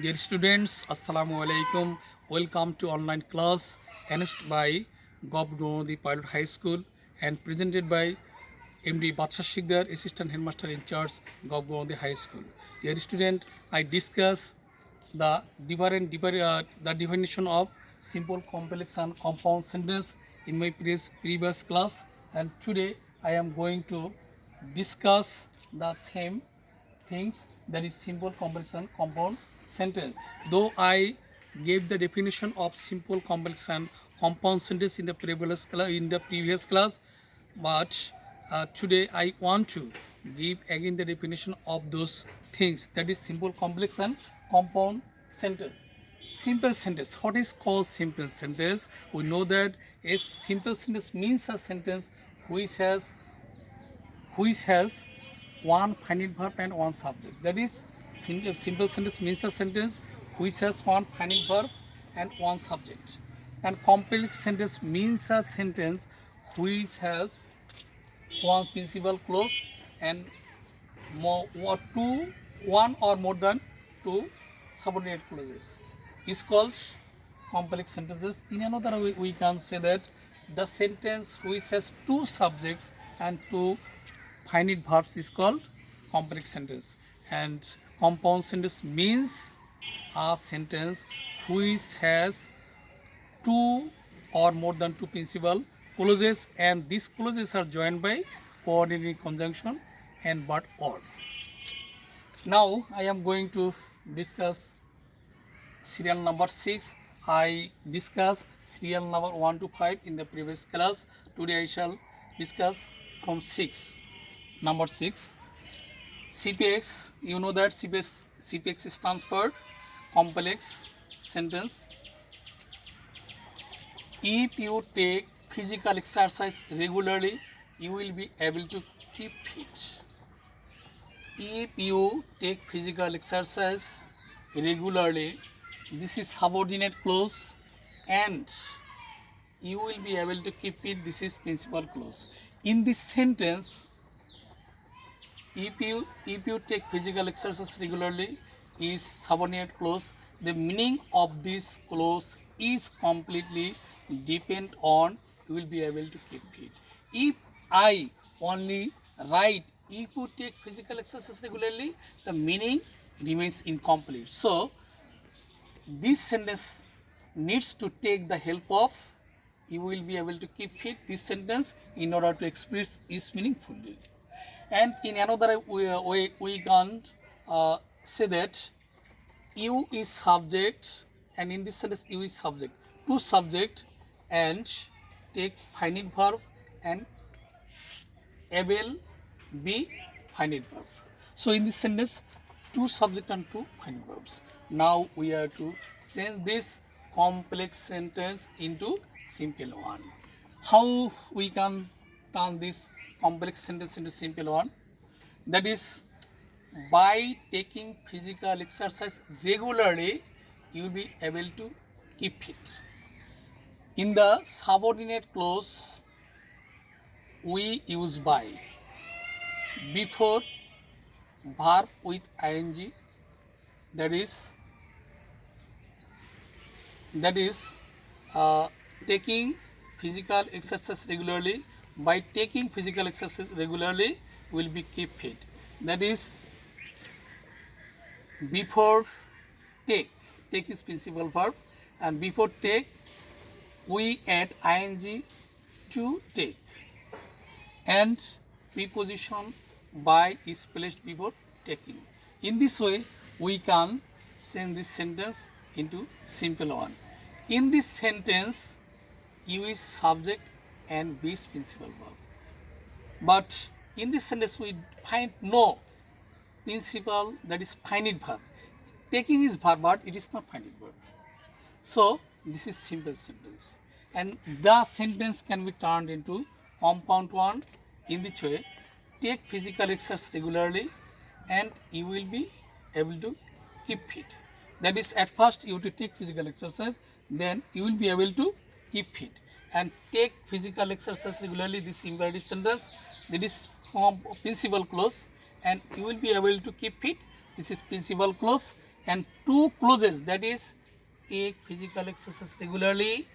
Dear students, Assalamu alaikum. Welcome to online class announced by Gov Pilot High School and presented by MD Batsha Shikdar, Assistant Headmaster in charge, Gov High School. Dear student, I discuss the definition of simple, complex, and compound sentence in my previous class, and today I am going to discuss the same things, that is simple, complex, and compound sentence. Though I gave the definition of simple, complex, and compound sentence in the previous class, but today I want to give again the definition of those things, that is simple, complex, and compound sentence. Simple sentence. What is called simple sentence? We know that a simple sentence means a sentence which has one finite verb and one subject. That is, simple sentence means a sentence which has one finite verb and one subject. And complex sentence means a sentence which has one principal clause and one or more than two subordinate clauses. Is called complex sentences. In another way, we can say that the sentence which has two subjects and two finite verbs is called complex sentence. And compound sentence means a sentence which has two or more than two principal clauses, and these clauses are joined by coordinating conjunction and but or. Now I am going to discuss serial number 6. I discussed serial number 1 to 5 in the previous class. Today I shall discuss from 6. Number 6. CPX. You know that CPX stands for complex sentence. If you take physical exercise regularly, you will be able to keep fit. If you take physical exercise regularly, this is subordinate clause, and you will be able to keep it, this is principal clause. In this sentence, if you take physical exercise regularly is subordinate clause, the meaning of this clause is completely depend on you will be able to keep fit. If I only write if you take physical exercise regularly, the meaning remains incomplete. So this sentence needs to take the help of you will be able to keep fit, this sentence, in order to express its meaning fully. And in another way we can say that you is subject, and in this sentence you is subject, two subject, and take finite verb, and able be finite verb. So in this sentence, two subject and two finite verbs. Now we are to change this complex sentence into simple one. How we can turn this complex sentence into simple one? That is, by taking physical exercise regularly, you will be able to keep fit. In the subordinate clause, we use by before verb with ing, that is taking physical exercise regularly. By taking physical exercise regularly will be keep fit. That is, before take is principal verb, and before take we add ing to take, and preposition by is placed before taking. In this way we can send this sentence into simple one. In this sentence, you is subject and be is principal verb. But in this sentence we find no principal, that is finite verb. Taking is verb, but it is not finite verb. So this is simple sentence, and the sentence can be turned into compound one in this way. Take physical exercise regularly and you will be able to keep fit. That is, at first you have to take physical exercise, then you will be able to keep fit. And take physical exercise regularly, this imperative sentence, that is principal clause, and you will be able to keep fit, this is principal clause. and two clauses, that is take physical exercise regularly,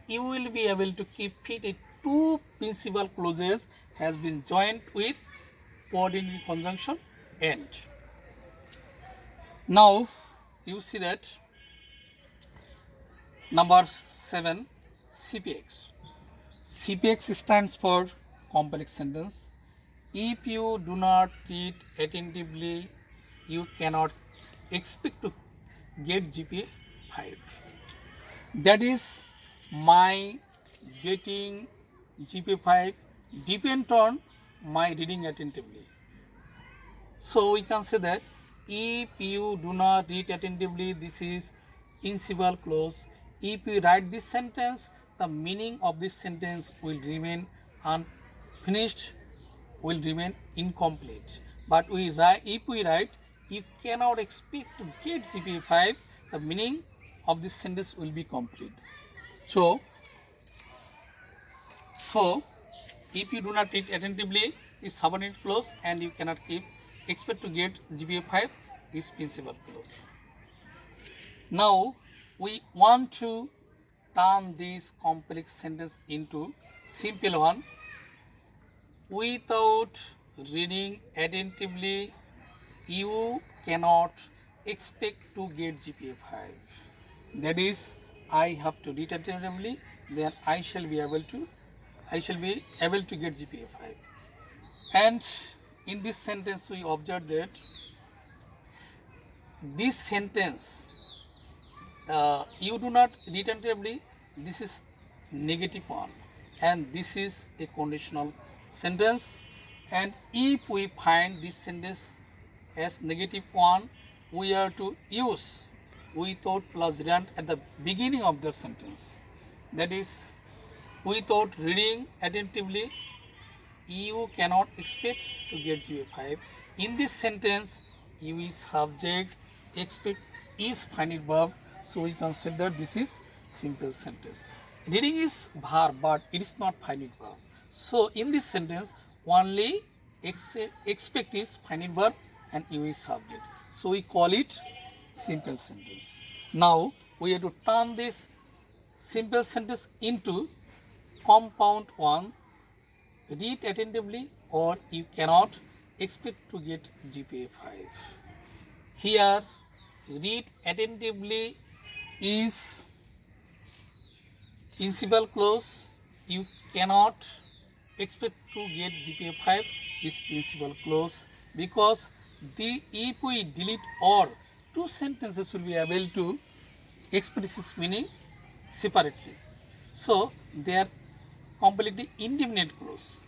you will be able to keep fit. A two principal clauses has been joined with coordinate conjunction and. Now you see that number 7, CPX. CPX stands for complex sentence. If you do not read attentively, you cannot expect to get GPA 5. That is, my getting GPA 5 depend on my reading attentively. So we can say that if you do not read attentively, this is principal clause. If you write this sentence, the meaning of this sentence will remain unfinished, will remain incomplete. But if we write, you cannot expect to get GPA 5, the meaning of this sentence will be complete. So if you do not read attentively, is subordinate clause, and you cannot expect to get GPA 5 is principal clause. Now we want to turn this complex sentence into simple one. Without reading attentively, you cannot expect to get GPA 5. That is, I have to read attentively, then I shall be able to get GPA 5. And in this sentence we observe that this sentence, you do not read attentively, this is negative one, and this is a conditional sentence. And if we find this sentence as negative one, we are to use without plus redundant at the beginning of the sentence. That is, without reading attentively, you cannot expect to get GPA 5. In this sentence, you is subject, expect is finite verb, so we consider this is simple sentence. Reading is verb, but it is not finite verb. So in this sentence, only expect is finite verb and you is subject. So we call it simple sentence. Now we have to turn this simple sentence into compound one. Read attentively or you cannot expect to get GPA 5. Here read attentively is principal clause, you cannot expect to get GPA 5 is principal clause, because if we delete or, two sentences will be able to express its meaning separately. So they are completely indefinite clause.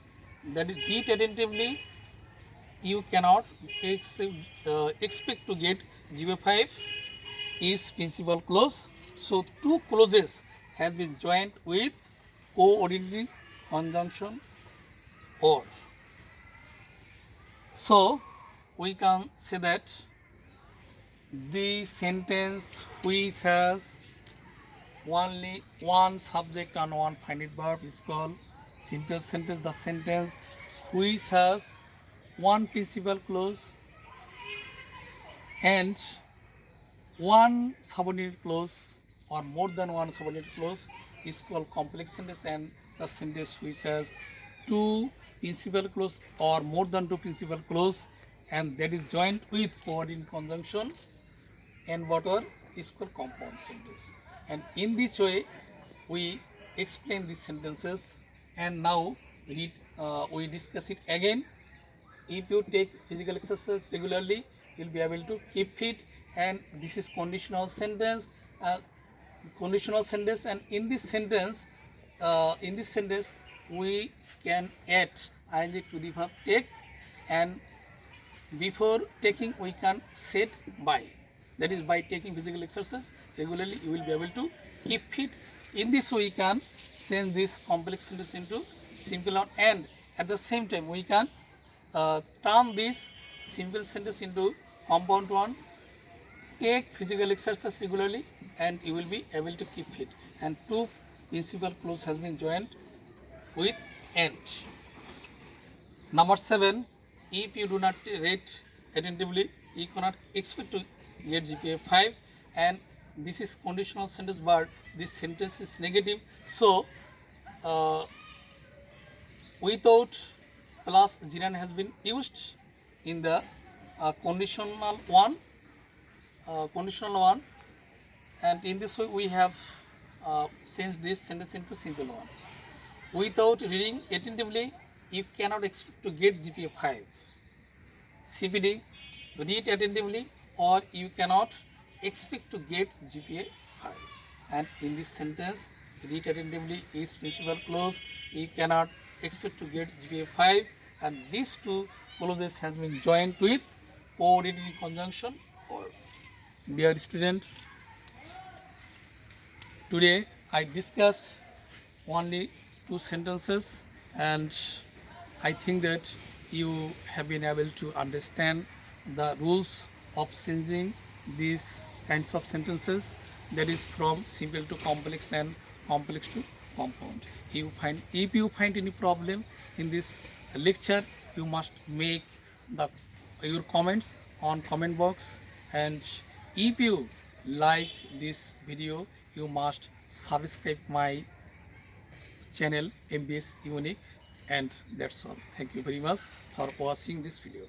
That is, read attentively, you cannot expect to get GPA 5 is principal clause. So two clauses have been joined with coordinate conjunction or. So we can say that the sentence which has only one subject and one finite verb is called simple sentence. The sentence which has one principal clause and one subordinate clause or more than one subordinate clause is called complex sentence, and the sentence which has two principal clause or more than two principal clause and that is joined with coordinate conjunction and whatever is called compound sentence. And in this way we explain these sentences, and now we discuss it again. If you take physical exercise regularly, you'll be able to keep fit, and this is conditional sentence. And in this sentence we can add ing to the verb take, and before taking we can set by. That is, by taking physical exercise regularly, you will be able to keep fit. In this way, we can change this complex sentence into simple one, and at the same time, we can turn this simple sentence into compound one. Take physical exercise regularly, and you will be able to keep fit. And two principal clause has been joined with and. Number 7, if you do not read attentively, you cannot expect to get GPA 5, and this is conditional sentence, but this sentence is negative. So without plus gerund has been used in the conditional one, and in this way we have changed this sentence into simple one. Without reading attentively, you cannot expect to get GPA 5. CPD, read attentively or you cannot expect to get GPA 5. And in this sentence, read attentively is principal clause, you cannot expect to get GPA 5, and these two clauses has been joined with coordinating conjunction or. Dear student, today I discussed only 2 sentences, and I think that you have been able to understand the rules of changing these kinds of sentences, that is from simple to complex and complex to compound. If you find any problem in this lecture, you must make your comments on comment box, and if you like this video, you must subscribe my channel MBS Unique, and that's all. Thank you very much for watching this video.